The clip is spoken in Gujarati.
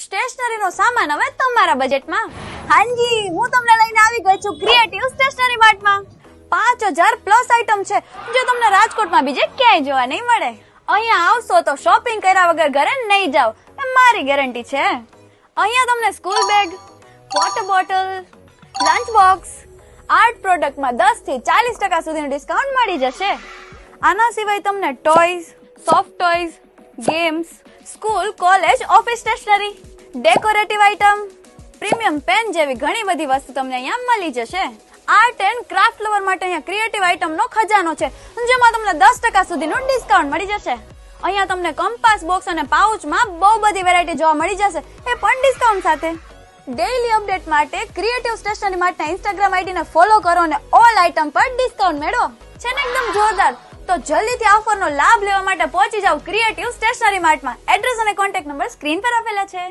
સ્ટેશનરીનો સામાન હવે તમારા બજેટમાં. હાજી, હું તમને લઈને આવી ગઈ છું ક્રિએટિવ સ્ટેશનરી માર્ટમાં. 5000 પ્લસ આઇટમ છે જે તમને રાજકોટમાં બીજે ક્યાંય જોવા નહીં મળે. અહીંયા આવશો તો શોપિંગ કર્યા વગર ઘરે નહીં જાવ, એ મારી ગેરંટી છે. અહીંયા તમને school bag, water bottle, lunch box, art પ્રોડક્ટમાં 10 થી 40% સુધીનું ડિસ્કાઉન્ટ મળી જશે. આના સિવાય તમને toys, soft toys, games, school, college, office stationery, decorative item, premium pen જેવી ઘણી બધી વસ્તુ તમને અહીંયા મળી જશે. આર્ટ એન્ડ ક્રાફ્ટ લવર માટે અહીંયા ક્રિએટિવ આઇટમનો ખજાનો છે જેમાં તમને 10% સુધીનું ડિસ્કાઉન્ટ મળી જશે. અહીંયા તમને કંપાસ બોક્સ અને પાઉચમાં બહુ બધી વેરાયટી જોવા મળી જશે, એ પણ ડિસ્કાઉન્ટ સાથે. ડેઈલી અપડેટ માટે ક્રિએટિવ સ્ટેશનરી માર્ટના ઇન્સ્ટાગ્રામ આઈડીને ફોલો કરો અને ઓલ આઇટમ પર ડિસ્કાઉન્ટ મેળવો. છે ને એકદમ જોરદાર. તો જલ્દીથી આ ઓફરનો લાભ લેવા માટે પહોંચી જાવ ક્રિએટિવ સ્ટેશનરી માર્ટમાં. એડ્રેસ અને કોન્ટેક્ટ નંબર સ્ક્રીન પર આપેલા છે.